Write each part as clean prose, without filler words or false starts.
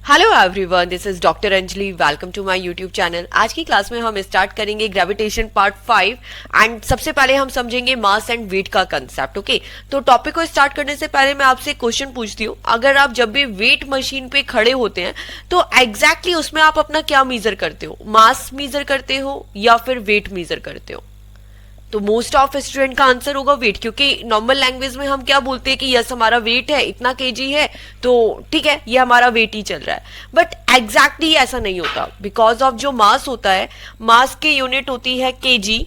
Hello everyone, this is doctor Anjali. Welcome to my YouTube channel. आज की class में हम स्टार्ट करेंगे ग्रेविटेशन पार्ट 5 एंड सबसे पहले हम समझेंगे मास एंड वेट का कंसेप्ट। ओके, तो टॉपिक को स्टार्ट करने से पहले मैं आपसे क्वेश्चन पूछती हूँ, अगर आप जब भी वेट मशीन पे खड़े होते हैं तो एग्जैक्टली उसमें आप अपना क्या मेजर करते हो? मास मेजर करते हो या फिर वेट मेजर करते हो? तो मोस्ट ऑफ स्टूडेंट का आंसर होगा वेट, क्योंकि नॉर्मल लैंग्वेज में हम क्या बोलते हैं कि यस हमारा वेट है इतना केजी है, तो ठीक है ये हमारा वेट ही चल रहा है। बट एग्जैक्टली ऐसा नहीं होता, बिकॉज ऑफ जो मास होता है, मास की यूनिट होती है केजी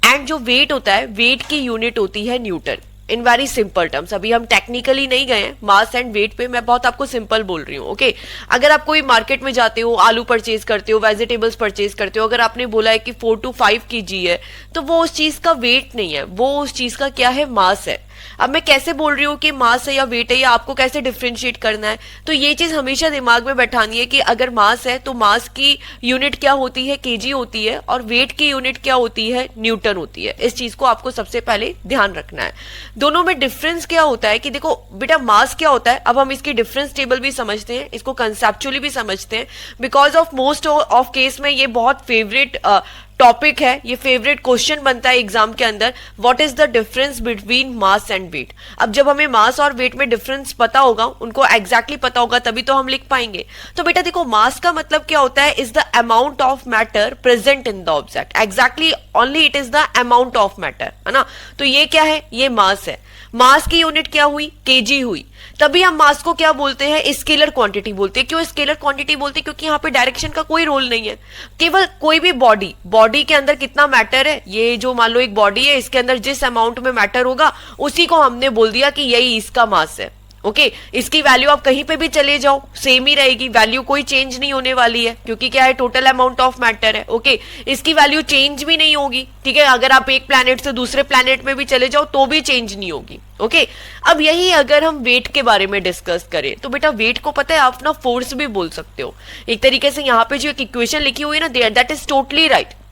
एंड जो वेट होता है, वेट की यूनिट होती है Newton. In very simple terms, अभी हम टेक्निकली नहीं गए हैं मास एंड वेट पे, मैं बहुत आपको सिंपल बोल रही हूँ। ओके, अगर आप कोई मार्केट में जाते हो, आलू परचेज करते हो, वेजिटेबल्स परचेज करते हो, अगर आपने बोला है कि 4 to 5 kg है, तो वो उस चीज का वेट नहीं है, वो उस चीज का क्या है? मास है। अब मैं कैसे बोल रही हूँ कि मास है या वेट है, या आपको कैसे डिफ्रेंशिएट करना है, तो ये चीज हमेशा दिमाग में बैठानी है कि अगर मास है तो मास की यूनिट क्या होती है? केजी होती है, और वेट की यूनिट क्या होती है? न्यूटन होती है। इस चीज को आपको सबसे पहले ध्यान रखना है। दोनों में डिफरेंस क्या होता है कि देखो बेटा, मास क्या होता है, अब हम इसकी डिफरेंस टेबल भी समझते हैं, इसको कंसेप्चुअली भी समझते हैं, because of most of case में ये बहुत फेवरेट टॉपिक है, ये फेवरेट क्वेश्चन बनता है एग्जाम के अंदर। What is the difference between mass and weight? अब जब हमें मास और वेट में डिफरेंस पता होगा, उनको एग्जैक्टली पता होगा, तभी तो हम लिख पाएंगे। तो बेटा देखो, मास का मतलब क्या होता है? Is the amount of matter present in the object. Exactly only it is the amount of matter, है ना? तो ये क्या है? ये मास है। मास की यूनिट क्या हुई? केजी हुई। तभी हम मास को क्या बोलते हैं? स्केलर क्वांटिटी बोलते हैं। क्यों स्केलर क्वांटिटी बोलते हैं? क्योंकि यहाँ पे डायरेक्शन का कोई रोल नहीं है। केवल कोई भी बॉडी के अंदर कितना मैटर है, ये जो मान लो एक बॉडी है, इसके अंदर जिस अमाउंट में मैटर होगा उसी को हमने बोल दिया कि यही इसका मास है। ओके, इसकी वैल्यू आप कहीं पे भी चले जाओ सेम ही रहेगी, वैल्यू कोई चेंज नहीं होने वाली है, क्योंकि क्या है? टोटल अमाउंट ऑफ मैटर है। ओके, इसकी वैल्यू चेंज भी नहीं होगी, ठीक है? अगर आप एक प्लैनेट से दूसरे प्लैनेट में भी चले जाओ तो भी चेंज नहीं होगी। ओके, अब यही अगर हम वेट के बारे में डिस्कस करें तो बेटा वेट को पता है आप ना फोर्स भी बोल सकते हो। एक तरीके से यहाँ पे जो एक इक्वेशन लिखी हुई है ना, दैट इज टोटली राइट।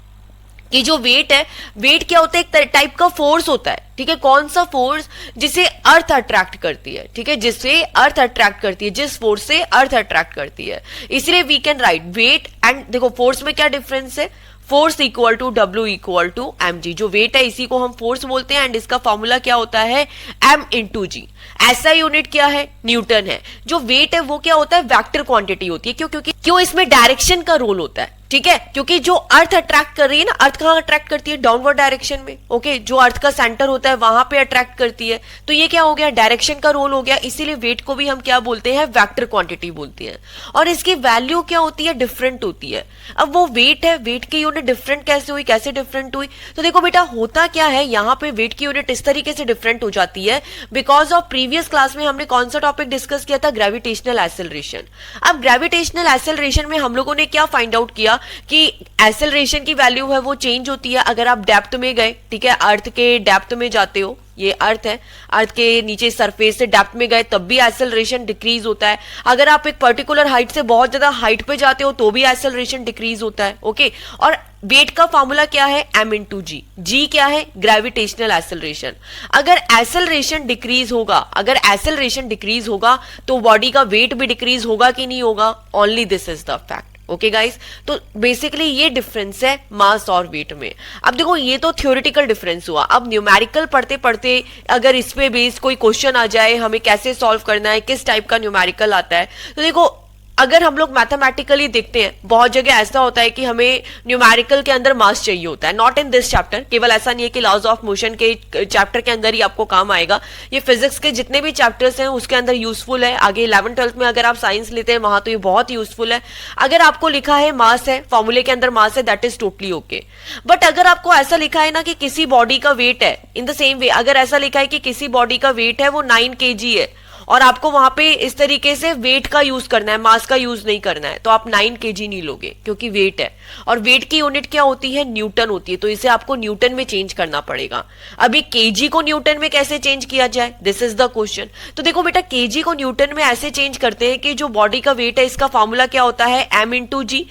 कि जो वेट है, वेट क्या होता है? एक टाइप का फोर्स होता है, ठीक है? कौन सा फोर्स? जिसे अर्थ अट्रैक्ट करती है, ठीक है? जिससे अर्थ अट्रैक्ट करती है, जिस फोर्स से अर्थ अट्रैक्ट करती है, इसलिए we can write weight. And देखो फोर्स में क्या डिफरेंस है? Force equal to W equal to mg। जो वेट है इसी को हम फोर्स बोलते हैं, एंड इसका फॉर्मूला क्या होता है? m इंटू जी। ऐसा यूनिट क्या है? न्यूटन है। जो वेट है वो क्या होता है? वेक्टर क्वांटिटी होती है। क्यों इसमें डायरेक्शन का रोल होता है, ठीक है? क्योंकि जो अर्थ अट्रैक्ट कर रही है ना, अर्थ कहाँ अट्रैक्ट करती है? डाउनवर्ड डायरेक्शन में। ओके, जो अर्थ का सेंटर होता है वहां पे अट्रैक्ट करती है, तो ये क्या हो गया? डायरेक्शन का रोल हो गया। इसीलिए वेट को भी हम क्या बोलते हैं? वेक्टर क्वांटिटी बोलते हैं। और इसकी वैल्यू क्या होती है? डिफरेंट होती है। अब वो वेट है, वेट की यूनिट डिफरेंट कैसे हुई? कैसे डिफरेंट हुई? तो देखो बेटा, होता क्या है यहाँ पे, वेट की यूनिट इस तरीके से डिफरेंट हो जाती है बिकॉज ऑफ प्रीवियस क्लास में हमने कौन सा टॉपिक डिस्कस किया था? Gravitational acceleration. अब ग्रेविटेशनल एक्सेलरेशन में हम लोगों ने क्या फाइंड आउट किया कि एक्सेलरेशन की वैल्यू है वो चेंज होती है अगर आप डेप्थ में गए, ठीक है? अर्थ के डेप्थ में जाते हो, ये अर्थ है, अर्थ के नीचे सरफेस से डेप्थ में गए तब भी एक्सेलरेशन डिक्रीज होता है। अगर आप एक पर्टिकुलर हाइट से बहुत ज्यादा हाइट पे जाते हो तो भी एक्सेलरेशन डिक्रीज होता है। ओके, और वेट का फॉर्मूला क्या है? m इंटू जी। जी क्या है? Gravitational acceleration. अगर एक्सेलरेशन डिक्रीज होगा, अगर एक्सेलरेशन डिक्रीज होगा तो बॉडी का वेट भी डिक्रीज होगा कि नहीं होगा? Only this is the fact. Okay guys, तो बेसिकली ये डिफरेंस है मास और वेट में। अब देखो ये तो थ्योरेटिकल डिफरेंस हुआ। अब न्यूमेरिकल पढ़ते पढ़ते अगर इस पे बेस्ड कोई क्वेश्चन आ जाए, हमें कैसे सॉल्व करना है, किस टाइप का न्यूमेरिकल आता है, तो देखो अगर हम लोग मैथमेटिकली देखते हैं, बहुत जगह ऐसा होता है कि हमें न्यूमेरिकल के अंदर मास चाहिए होता है। नॉट इन दिस चैप्टर, केवल ऐसा नहीं है कि लॉज ऑफ मोशन के चैप्टर के अंदर ही आपको काम आएगा, ये फिजिक्स के जितने भी चैप्टर्स हैं उसके अंदर यूजफुल है। आगे 11th 12th में अगर आप साइंस लेते हैं वहां तो ये बहुत यूजफुल है। अगर आपको लिखा है मास है, फॉर्मूले के अंदर मास है, that is totally okay. But अगर आपको ऐसा लिखा है ना कि किसी बॉडी का वेट है, इन द सेम वे अगर ऐसा लिखा है कि किसी बॉडी का वेट है वो 9 kg है, और आपको वहां पे इस तरीके से वेट का यूज करना है, मास का यूज नहीं करना है, तो आप 9 kg नहीं लोगे क्योंकि वेट है, और वेट की यूनिट क्या होती है? न्यूटन होती है। तो इसे आपको न्यूटन में चेंज करना पड़ेगा। अभी केजी को न्यूटन में कैसे चेंज किया जाए? This is the question. तो देखो बेटा, केजी को न्यूटन में ऐसे चेंज करते हैं कि जो बॉडी का वेट है इसका फॉर्मूला क्या होता है? m इंटू जी।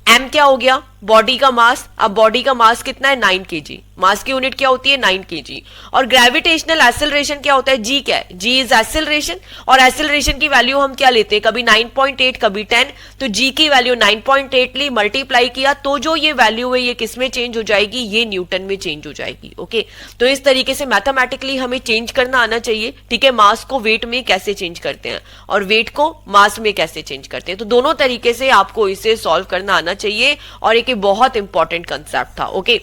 m क्या हो गया? बॉडी का मास, अब बॉडी का मास कितना है 9 kg, मास की यूनिट क्या होती है 9 kg। और ग्रेविटेशनल एक्सेलरेशन क्या होता है, जी क्या है, जी इज एक्सेलरेशन, और एक्सेलरेशन की वैल्यू हम क्या लेते हैं, कभी 9.8 कभी 10, तो जी की वैल्यू 9.8 ली, मल्टीप्लाई किया, तो जो ये वैल्यू है ये किस में चेंज हो जाएगी, ये न्यूटन में चेंज हो जाएगी। ओके, तो इस तरीके से मैथमेटिकली हमें चेंज करना आना चाहिए। ठीक है, मास को वेट में कैसे चेंज करते हैं और वेट को मास में कैसे चेंज करते हैं, तो दोनों तरीके से आपको इसे सॉल्व करना आना चाहिए, और एक बहुत इंपॉर्टेंट कंसेप्ट था। ओके,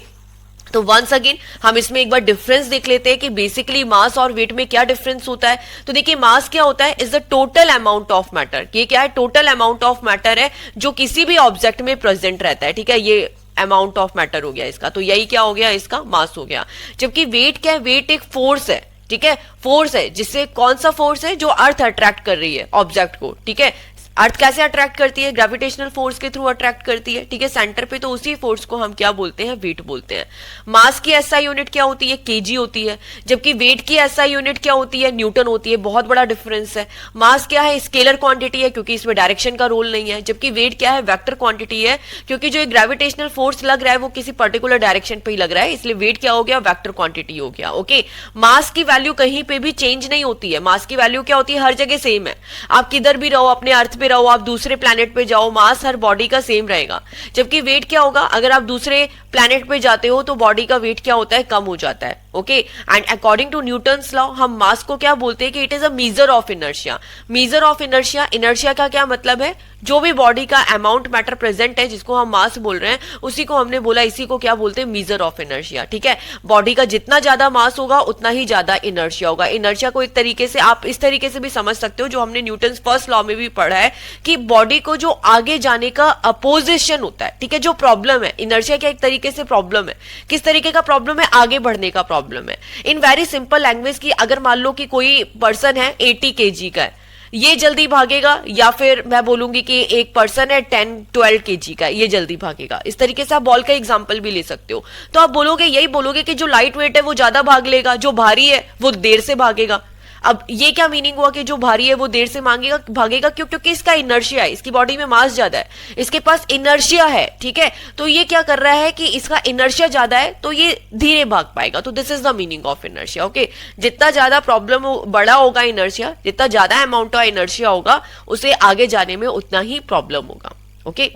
तो वंस अगेन हम इसमें एक बार डिफरेंस देख लेते हैं कि बेसिकली मास और वेट में क्या डिफरेंस होता है। तो देखिए, मास क्या होता है, is the total amount of matter. ये क्या है, टोटल अमाउंट ऑफ मैटर है जो किसी भी ऑब्जेक्ट में प्रेजेंट रहता है। ठीक है, ये अमाउंट ऑफ मैटर हो गया इसका, तो यही क्या हो गया, इसका मास हो गया। जबकि वेट क्या है, वेट एक फोर्स है। ठीक है, फोर्स है, जिससे कौन सा फोर्स है, जो अर्थ अट्रैक्ट कर रही है ऑब्जेक्ट को। ठीक है, अर्थ कैसे अट्रैक्ट करती है, ग्रेविटेशनल फोर्स के थ्रू अट्रैक्ट करती है। ठीक है, सेंटर पे, तो उसी फोर्स को हम क्या बोलते हैं, वेट बोलते हैं। मास की एसआई यूनिट क्या होती है, केजी होती है, जबकि वेट की एसआई यूनिट क्या होती है, न्यूटन होती है। बहुत बड़ा डिफरेंस है। मास क्या है, स्केलर क्वांटिटी है, क्योंकि इसमें डायरेक्शन का रोल नहीं है, जबकि वेट क्या है, वेक्टर क्वांटिटी है, क्योंकि जो ग्रेविटेशनल फोर्स लग रहा है वो किसी पर्टिकुलर डायरेक्शन पे ही लग रहा है, इसलिए वेट क्या हो गया, वेक्टर क्वांटिटी हो गया। ओके, मास की वैल्यू कहीं पे भी चेंज नहीं होती है। मास की वैल्यू क्या होती है, हर जगह सेम है। आप किधर भी रहो, अपने अर्थ पे रहो, आप दूसरे प्लैनेट पे जाओ, मास हर बॉडी का सेम रहेगा। जबकि वेट क्या होगा, अगर आप दूसरे प्लैनेट पे जाते हो तो बॉडी का वेट क्या होता है, कम हो जाता है। Okay, and according to Newton's law हम मास को क्या बोलते हैं कि it is a measure of inertia. Measure of inertia, inertia का क्या मतलब है, जो भी बॉडी का अमाउंट मैटर प्रेजेंट है जिसको हम मास बोल रहे हैं, उसी को हमने बोला, इसी को क्या बोलते हैं, मीजर ऑफ इनर्शिया। ठीक है, बॉडी का जितना ज्यादा मास होगा उतना ही ज्यादा इनर्शिया होगा। इनर्शिया को एक तरीके से आप इस तरीके से भी समझ सकते हो, जो हमने न्यूटन्स फर्स्ट लॉ में भी पढ़ा है, कि बॉडी को जो आगे जाने का अपोजिशन होता है। ठीक है, जो प्रॉब्लम है, इनर्शिया क्या एक तरीके से प्रॉब्लम है। किस तरीके का प्रॉब्लम है, आगे बढ़ने का प्रॉब्लम है। इन वेरी सिंपल लैंग्वेज की, अगर मान लो कि कोई पर्सन है 80 kg का है, ये जल्दी भागेगा, या फिर मैं बोलूंगी कि एक पर्सन है 10-12 kg का, ये जल्दी भागेगा। इस तरीके से आप बॉल का एग्जांपल भी ले सकते हो। तो आप बोलोगे, यही बोलोगे कि जो लाइट वेट है वो ज्यादा भाग लेगा, जो भारी है वो देर से भागेगा। अब ये क्या मीनिंग हुआ कि जो भारी है वो देर से भागेगा, क्यों, क्योंकि इसका इनर्शिया है, इसकी बॉडी में मास ज्यादा है, इसके पास इनर्शिया है। ठीक है, तो ये क्या कर रहा है कि इसका इनर्शिया ज्यादा है, तो ये धीरे भाग पाएगा। तो this is the meaning of inertia. Okay, जितना ज्यादा प्रॉब्लम बड़ा होगा इनर्शिया, जितना ज्यादा अमाउंट ऑफ इनर्शिया होगा, उसे आगे जाने में उतना ही प्रॉब्लम होगा। ओके,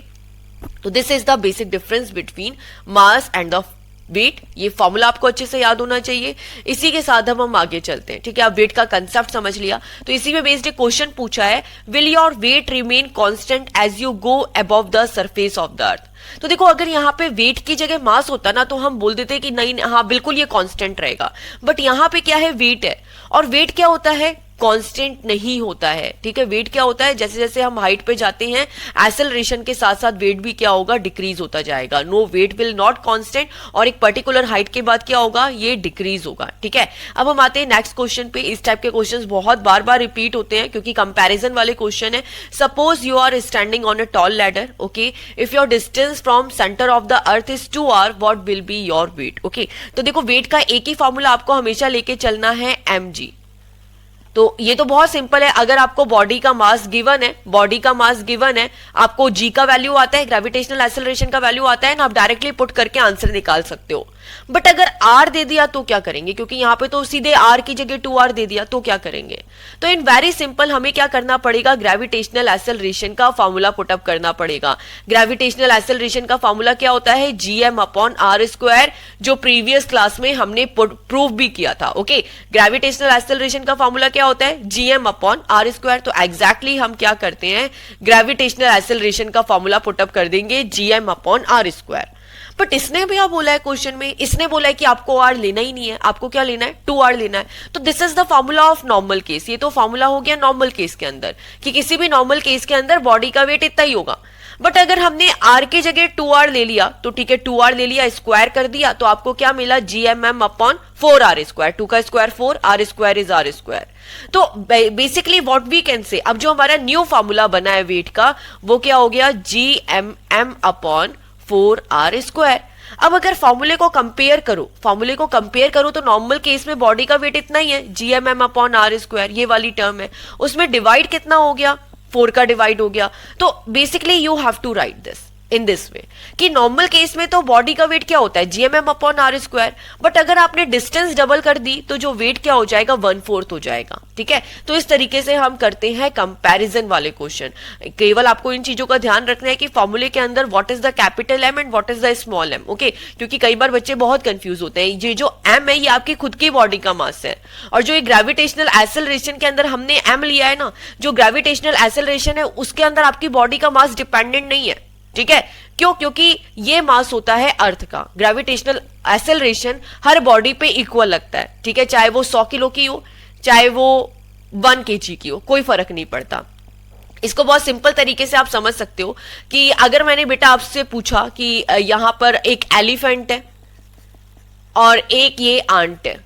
तो this is the basic difference between mass and the weight. ये फॉर्मूला आपको अच्छे से याद होना चाहिए। इसी के साथ हम आगे चलते हैं। ठीक है, आप वेट का कंसेप्ट समझ लिया, तो इसी में बेस्ड एक क्वेश्चन पूछा है, will your weight remain constant as you go above the surface of the earth. तो देखो, अगर यहाँ पे वेट की जगह मास होता ना, तो हम बोल देते कि नहीं, हाँ बिल्कुल ये कांस्टेंट रहेगा। बट यहाँ पे क्या है, वेट है, और वेट क्या होता है, कांस्टेंट नहीं होता है। ठीक है, वेट क्या होता है, जैसे जैसे हम हाइट पे जाते हैं, एक्सेलरेशन के साथ साथ वेट भी क्या होगा, डिक्रीज होता जाएगा। No, weight will not constant, और एक पर्टिकुलर हाइट के बाद क्या होगा, ये डिक्रीज होगा। ठीक है, अब हम आते हैं नेक्स्ट क्वेश्चन पे। इस टाइप के क्वेश्चंस बहुत बार बार रिपीट होते हैं, क्योंकि कंपैरिजन वाले क्वेश्चन है। Suppose you are standing on a tall ladder. Okay, if your distance from centre of the earth is 2 r, what will be your weight. Okay, तो देखो, वेट का एक ही फॉर्मूला आपको हमेशा लेके चलना है, mg। तो ये तो बहुत सिंपल है। अगर आपको बॉडी का मास गिवन है, आपको जी का वैल्यू आता है, ग्रेविटेशनल एक्सेलरेशन का वैल्यू आता है ना, आप डायरेक्टली पुट करके आंसर निकाल सकते हो। बट अगर आर दे दिया तो क्या करेंगे, क्योंकि यहाँ पे तो सीधे आर की जगह 2r दे दिया, तो क्या करेंगे। तो इन वेरी सिंपल हमें क्या करना पड़ेगा, ग्रेविटेशनल एक्सेलरेशन का फॉर्मूला पुटअप करना पड़ेगा। ग्रेविटेशनल एक्सेलरेशन का फॉर्मूला क्या होता है, gm/r², जो प्रीवियस क्लास में हमने प्रूव भी किया था। ओके, ग्रेविटेशनल एक्सेलरेशन का फॉर्मूला क्या होता है, gm/r²। तो एग्जैक्टली हम क्या करते हैं, ग्रेविटेशनल एक्सेलरेशन का फॉर्मूला पुटअप कर देंगे, gm/r²। बट इसने भी बोला है क्वेश्चन में, इसने बोला है कि आपको आर लेना ही नहीं है, आपको क्या लेना है, 2r लेना है। तो this is the formula of normal case. ये तो फॉर्मूला हो गया नॉर्मल केस के अंदर, कि किसी भी नॉर्मल केस के अंदर बॉडी का वेट इतना ही होगा। बट अगर हमने r की जगह 2r ले लिया, तो ठीक है, 2r ले लिया, स्क्वायर कर दिया, तो आपको क्या मिला, gmm/4r²। 2 का स्क्वायर 4, r² इज r²। तो basically what we can say, अब जो हमारा न्यू फॉर्मूला बना है वेट का, वो क्या हो गया, gmm/4r²। अब अगर फॉर्मूले को कंपेयर करो, तो नॉर्मल केस में बॉडी का वेट इतना ही है, gmm/r², ये वाली टर्म है। उसमें डिवाइड कितना हो गया, 4 का डिवाइड हो गया। तो basically you have to write this, in this way कि नॉर्मल केस में तो बॉडी का वेट क्या होता है GMM upon R square, but अगर आपने डिस्टेंस डबल कर दी तो जो वेट क्या हो जाएगा 1/4 हो जाएगा। ठीक है, तो इस तरीके से हम करते हैं कंपैरिजन वाले क्वेश्चन। केवल आपको इन चीजों का ध्यान रखना है कि फॉर्मूले के अंदर what is the capital M and what is the small M. Okay, क्योंकि कई बार बच्चे बहुत कंफ्यूज होते हैं। ये जो एम है ये आपकी खुद की बॉडी का मास है, और जो ये ग्रेविटेशनल एक्सेलरेशन के अंदर हमने एम लिया है ना, जो ग्रेविटेशनल एक्सेलरेशन है उसके अंदर आपकी बॉडी का मास डिपेंडेंट नहीं है। ठीक है, क्यों? क्योंकि ये मास होता है अर्थ का। ग्रेविटेशनल एक्सेलरेशन हर बॉडी पे इक्वल लगता है। ठीक है, चाहे वो 100 किलो की हो, चाहे वो 1 kg की हो, कोई फर्क नहीं पड़ता। इसको बहुत सिंपल तरीके से आप समझ सकते हो कि अगर मैंने बेटा आपसे पूछा कि यहां पर एक एलिफेंट है और एक ये आंट है।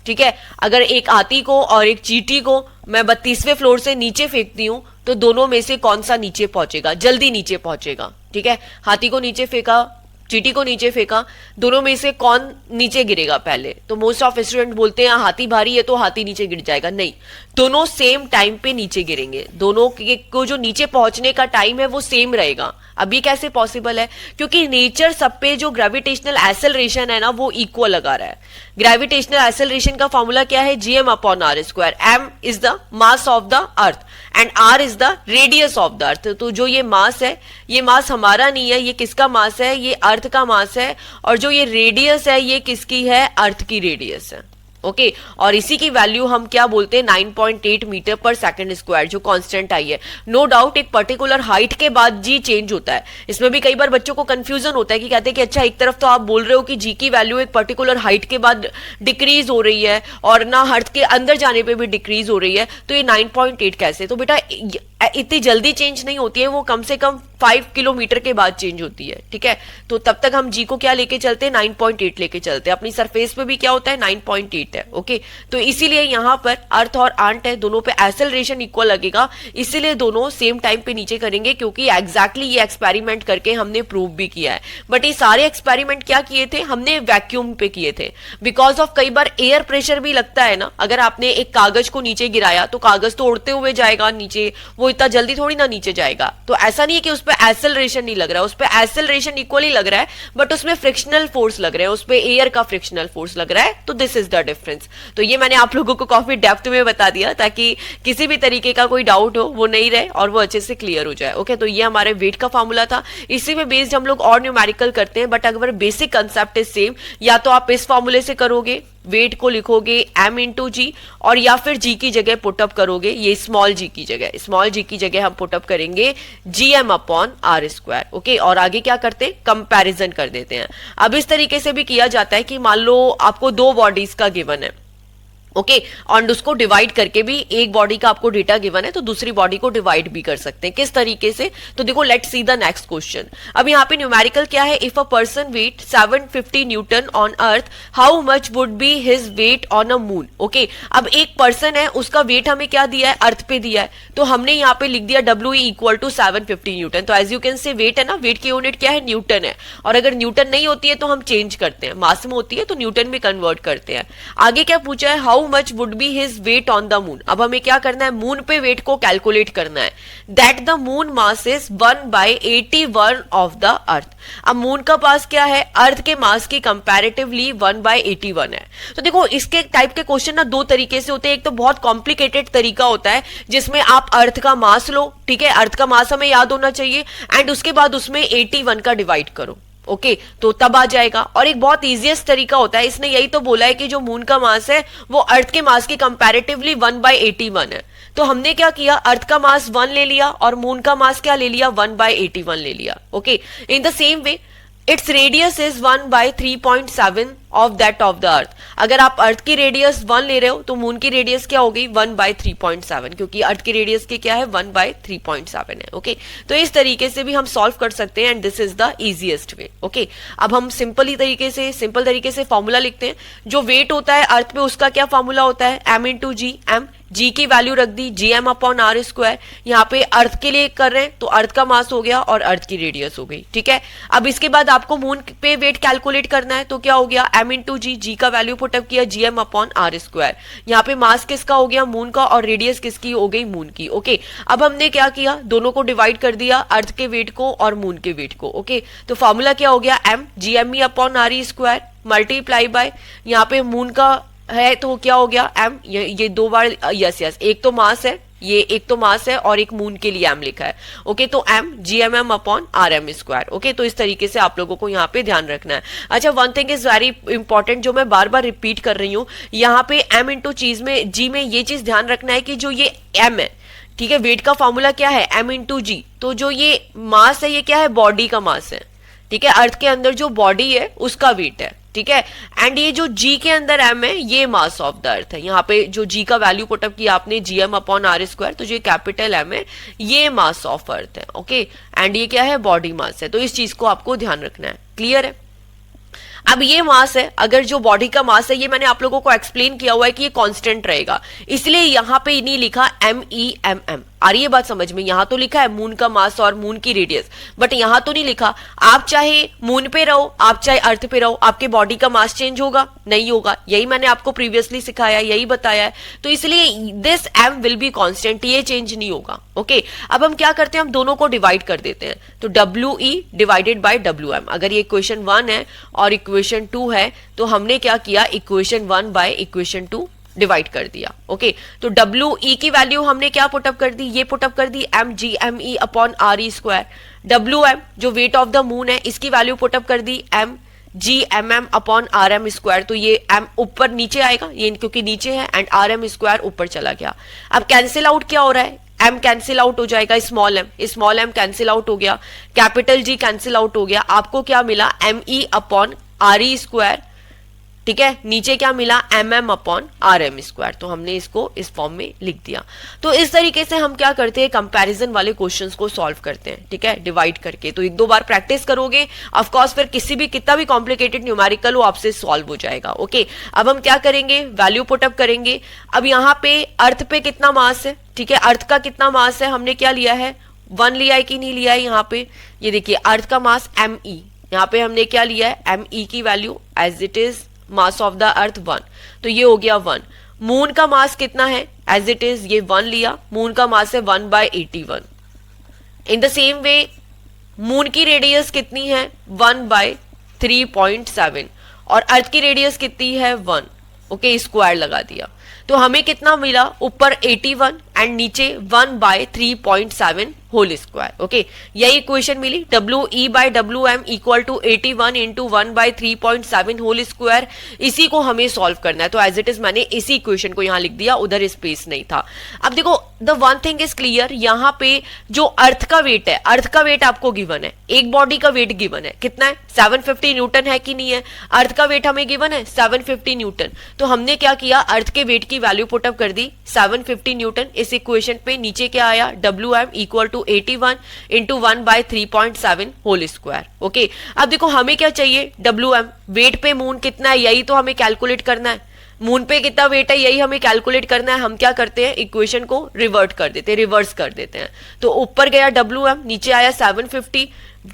ठीक है, अगर एक हाथी को और एक चींटी को मैं 32वें फ्लोर से नीचे फेंकती हूं तो दोनों में से कौन सा नीचे पहुंचेगा, जल्दी नीचे पहुंचेगा? ठीक है, हाथी को नीचे फेंका, चींटी को नीचे फेंका, दोनों में से कौन नीचे गिरेगा पहले? तो मोस्ट ऑफ स्टूडेंट बोलते हैं हाथी भारी है तो हाथी नीचे गिर जाएगा। नहीं, दोनों सेम टाइम पे नीचे गिरेंगे। दोनों को जो नीचे पहुंचने का टाइम है वो सेम रहेगा। अब ये कैसे पॉसिबल है? क्योंकि नेचर सब पे जो ग्रेविटेशनल एक्सेलरेशन है ना वो इक्वल लगा रहा है। ग्रेविटेशनल एक्सेलरेशन का फॉर्मूला क्या है? GM upon R square. M is the mass of the earth and R is the radius of the earth. तो जो ये मास है, ये मास हमारा नहीं है, ये किसका मास है? ये अर्थ का मास है। और जो ये रेडियस है ये किसकी है? अर्थ की रेडियस है। ओके, और इसी की वैल्यू हम क्या बोलते हैं? 9.8 मीटर पर सेकंड स्क्वायर, जो कांस्टेंट आई है। नो डाउट एक पर्टिकुलर हाइट के बाद जी चेंज होता है। इसमें भी कई बार बच्चों को कंफ्यूजन होता है कि कहते हैं कि अच्छा एक तरफ तो आप बोल रहे हो कि जी की वैल्यू एक पर्टिकुलर हाइट के बाद डिक्रीज हो रही है और ना अर्थ के अंदर जाने पर भी डिक्रीज हो रही है, तो ये 9.8 कैसे? तो बेटा इतनी जल्दी चेंज नहीं होती है, वो कम से कम 5 किलोमीटर के बाद चेंज होती है। ठीक है, तो तब तक हम जी को क्या लेके चलते हैं? 9.8 लेके चलते हैं। अपनी सरफेस पे भी क्या होता है? 9.8 है। ओके, तो इसीलिए यहां पर अर्थ और आंट है, दोनों पे एक्सेलरेशन इक्वल लगेगा, इसीलिए दोनों सेम टाइम पे नीचे करेंगे, क्योंकि एग्जैक्टली ये एक्सपेरिमेंट करके हमने प्रूव भी किया है। बट ये सारे एक्सपेरिमेंट क्या किए थे? हमने वैक्यूम पे किए थे। बिकॉज ऑफ कई बार एयर प्रेशर भी लगता है ना। अगर आपने एक कागज को नीचे गिराया तो कागज तो उड़ते हुए जाएगा नीचे, वो इतना जल्दी थोड़ी ना नीचे जाएगा। तो ऐसा नहीं है कि उस पर एक्सेलरेशन नहीं लग रहा है, उस पर एक्सेलरेशन इक्वली लग रहा है, बट उसमें फ्रिक्शनल फोर्स लग रहा है, उस पर एयर का फ्रिक्शनल फोर्स लग रहा है। तो दिस इज द डिफरेंस। तो ये मैंने आप लोगों को काफी डेप्थ में बता दिया ताकि किसी भी तरीके का कोई डाउट हो वो नहीं रहे और वो अच्छे से क्लियर हो जाए। ओके, तो ये हमारे वेट का फॉर्मूला था। इसी में बेस्ड हम लोग और न्यूमेरिकल करते हैं, बट अगर बेसिक कंसेप्ट इज सेम, या तो आप इस फॉर्मूले से करोगे, वेट को लिखोगे m इंटू जी, और या फिर g की जगह पुटअप करोगे, ये स्मॉल g की जगह, स्मॉल g की जगह हम पुटअप करेंगे gm upon R square. Okay, और आगे क्या करते हैं? कंपैरिजन कर देते हैं। अब इस तरीके से भी किया जाता है कि मान लो आपको 2 बॉडीज का गिवन है। ओके, और उसको डिवाइड करके भी, एक बॉडी का आपको डेटा गिवन है तो दूसरी बॉडी को डिवाइड भी कर सकते हैं। किस तरीके से? तो देखो, let's see the next question. अब यहाँ पे न्यूमेरिकल क्या है? If a person weight 750 newton on earth, how much would be his weight on a moon? Okay, अब एक पर्सन है, उसका वेट हमें क्या दिया है? अर्थ पे दिया है, तो हमने यहाँ पे लिख दिया W इक्वल टू 750 न्यूटन। तो as you can say weight है ना, वेट की यूनिट क्या है? न्यूटन है। और अगर न्यूटन नहीं होती है तो हम चेंज करते हैं, मास में होती है तो न्यूटन में कन्वर्ट करते हैं। आगे क्या पूछा है? How much would be his weight on the moon. अब हमें क्या करना है? मून पे वेट को कैलकुलेट करना है। That the moon mass is 1/81 of the अर्थ। अब मून का मास क्या है? अर्थ के मास की कंपैरेटिवली 1/81 है। तो देखो, इसके टाइप के क्वेश्चन ना 2 तरीके से होते हैं। एक तो बहुत कॉम्प्लिकेटेड तरीका होता है जिसमें आप अर्थ का मास लो, ठीक है, अर्थ का मास हमें याद होना चाहिए, एंड उसके बाद उसमें 81 का डिवाइड करो। ओके, तो तब आ जाएगा। और एक बहुत इजीएस्ट तरीका होता है, इसने यही तो बोला है कि जो मून का मास है वो अर्थ के मास की कंपैरेटिवली 1/81 है। तो हमने क्या किया? अर्थ का मास 1 ले लिया और मून का मास क्या ले लिया? 1/81 ले लिया। Okay, in the same way its radius is 1/3.7 of that of the अर्थ। अगर आप अर्थ की रेडियस 1 ले रहे हो तो मून की रेडियस क्या होगी? 1/3.7, क्योंकि अर्थ की रेडियस की क्या है? 1/3.7 है। ओके, तो इस तरीके से भी हम सॉल्व कर सकते हैं, and this is the easiest way. Okay, अब हम सिंपल तरीके से फॉर्मूला लिखते हैं। जो वेट होता है अर्थ पे उसका क्या फॉर्मूला होता है? m इंटू जी। एम जी की वैल्यू रख दी gm अपॉन आर स्क्वायर। यहाँ पे अर्थ के लिए कर रहे हैं तो अर्थ का मास हो गया और अर्थ की रेडियस हो गई। ठीक है, अब इसके बाद आपको मून पे वेट कैलकुलेट करना है तो क्या हो गया? m इंटू जी, जी का वैल्यू पुटअप किया gm अपॉन आर स्क्वायर। यहाँ पे मास किसका हो गया, मून का, और रेडियस किसकी हो गई, मून की। ओके, अब हमने क्या किया, दोनों को डिवाइड कर दिया, अर्थ के वेट को और मून के वेट को। ओके, तो फॉर्मूला क्या हो गया, m gme upon R square multiply by, यहाँ पे मून का है तो क्या हो गया m, ये दो बार यस, एक तो मास है, ये एक तो मास है और एक मून के लिए m लिखा है। ओके, तो m gmm upon R M square. Okay, तो इस तरीके से आप लोगों को यहाँ पे ध्यान रखना है। अच्छा, one thing is very important जो मैं बार बार रिपीट कर रही हूँ, यहाँ पे m इंटू चीज में g में ये चीज ध्यान रखना है कि जो ये m है, ठीक है, वेट का फॉर्मूला क्या है, m इंटू जी, तो जो ये मास है ये क्या है, बॉडी का मास है, ठीक है, अर्थ के अंदर जो बॉडी है उसका वेट है, ठीक है, एंड ये जो g के अंदर m है ये मास ऑफ द अर्थ है। यहाँ पे जो g का वैल्यू पुटअप किया आपने gm अपॉन आर स्क्वायर, तो जो कैपिटल m है ये मास ऑफ अर्थ है। ओके, एंड ये क्या है, बॉडी मास है, तो इस चीज को आपको ध्यान रखना है। क्लियर है? अब ये मास है, अगर जो बॉडी का मास है, ये मैंने आप लोगों को एक्सप्लेन किया हुआ है कि ये कांस्टेंट रहेगा, इसलिए यहाँ पे नहीं लिखा MEMM। आ रही है बात समझ में? यहाँ तो लिखा है मून का मास और मून की रेडियस, बट यहाँ तो नहीं लिखा। आप चाहे मून पे रहो, आप चाहे अर्थ पे रहो, आपके बॉडी का मास चेंज होगा? नहीं होगा। यही मैंने आपको प्रीवियसली सिखाया, यही बताया है, तो इसलिए this m will be constant, ये चेंज नहीं होगा। ओके, अब हम क्या करते हैं, हम दोनों को डिवाइड कर देते हैं, तो WE डिवाइडेड बाय WM। अगर ये इक्वेशन 1 है और इक्वेशन 2 है, तो हमने क्या किया, इक्वेशन 1 बाय इक्वेशन 2 डिवाइड कर दिया। ओके, तो WE की वैल्यू हमने क्या पुटअप कर दी, ये पुटअप कर दी m gme upon R E square. WM जो वेट ऑफ द मून है, इसकी वैल्यू पुटअप कर दी m gmm upon R M square, तो ये m ऊपर नीचे आएगा, ये क्योंकि नीचे है, एंड आर एम स्क्वायर ऊपर चला गया। अब कैंसिल आउट क्या हो रहा है, m कैंसिल आउट हो जाएगा, स्मॉल m कैंसिल आउट हो गया, कैपिटल G कैंसिल आउट हो गया, आपको क्या मिला, me upon R E square, ठीक है, नीचे क्या मिला, mm upon R M square. तो हमने इसको इस फॉर्म में लिख दिया। तो इस तरीके से हम क्या करते हैं, कंपैरिजन वाले क्वेश्चंस को सॉल्व करते हैं, ठीक है, डिवाइड करके। तो एक दो बार प्रैक्टिस करोगे, ऑफ कोर्स फिर कितना भी कॉम्प्लिकेटेड न्यूमेरिकल हो आपसे सॉल्व हो जाएगा। ओके, अब हम क्या करेंगे, वैल्यू पुटअप करेंगे। अब यहाँ पे अर्थ पे कितना मास है, ठीक है, अर्थ का कितना मास है, हमने क्या लिया है, 1 लिया है कि नहीं लिया है। यहाँ पे ये देखिए, अर्थ का मास me, यहाँ पे हमने क्या लिया है, me की value as it is mass of the earth 1, तो ये हो गया 1। मून का मास कितना है, एज इट इज ये 1 लिया, मून का मास है 1/81। In the same way moon की रेडियस कितनी है, 1/3.7, और अर्थ की रेडियस कितनी है, 1। ओके, स्क्वायर लगा दिया, तो हमें कितना मिला, ऊपर 81 एंड नीचे 1/3.7 होल स्क्वायर। ओके, यही इक्वेशन मिली, WE by WM equal to 81 into 1/3.7 whole square. इसी को हमें सॉल्व करना है, तो एज इट इज मैंने इसी इक्वेशन को यहाँ लिख दिया, उधर स्पेस नहीं था। अब देखो, the one thing is clear, यहाँ पे जो अर्थ का वेट है, अर्थ का वेट आपको गिवन है, एक बॉडी का वेट गिवन है, कितना है, 750 न्यूटन है कि नहीं है। अर्थ का वेट हमें गिवन है 750 न्यूटन, तो हमने क्या किया, अर्थ के वेट की वैल्यू पुटअप कर दी 750 न्यूटन। इस इक्वेशन पे नीचे क्या आया, WM equal to 81 into 1/3.7 whole square. Okay, अब देखो हमें क्या चाहिए, WM वेट पे मून कितना है, यही तो हमें कैलकुलेट करना है। मून पे कितना वेट है, यही हमें कैलकुलेट करना है। हम क्या करते हैं, इक्वेशन को रिवर्स कर देते हैं। तो ऊपर गया WM, नीचे आया 750,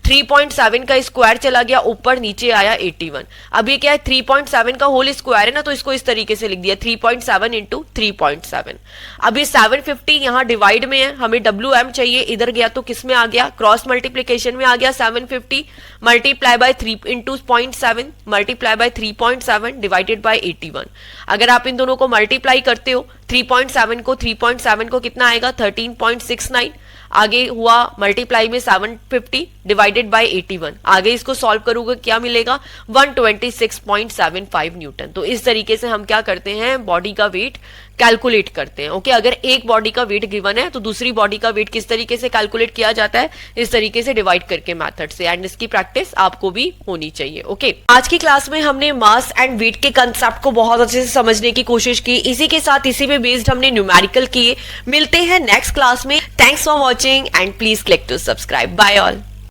3.7 का स्क्वायर चला गया ऊपर, नीचे आया 81। अब ये क्या है, 3.7 का होल स्क्वायर है ना, तो इसको इस तरीके से लिख दिया 3.7 इंटू 3.7। अब ये 750 यहाँ डिवाइड में है, हमें WM चाहिए, इधर गया तो किस में आ गया, क्रॉस मल्टीप्लीकेशन में आ गया। 750 multiply by 3 into 0.7 multiply by 3.7 divided by 81। अगर आप इन दोनों को मल्टीप्लाई करते हो, 3.7 को कितना आएगा, 13.69। आगे हुआ मल्टीप्लाई में 750 डिवाइडेड बाय 81, आगे इसको सॉल्व करोगे क्या मिलेगा, 126.75 न्यूटन। तो इस तरीके से हम क्या करते हैं, बॉडी का वेट कैलकुलेट करते हैं। ओके, अगर एक बॉडी का वेट गिवन है तो दूसरी बॉडी का वेट किस तरीके से कैलकुलेट किया जाता है, इस तरीके से डिवाइड करके मेथड से, एंड इसकी प्रैक्टिस आपको भी होनी चाहिए। ओके, आज की क्लास में हमने मास एंड वेट के कंसेप्ट को बहुत अच्छे से समझने की कोशिश की, इसी के साथ इसी पे बेस्ड हमने न्यूमेरिकल किए। मिलते हैं नेक्स्ट क्लास में। Thanks for watching and please click to subscribe. Bye all.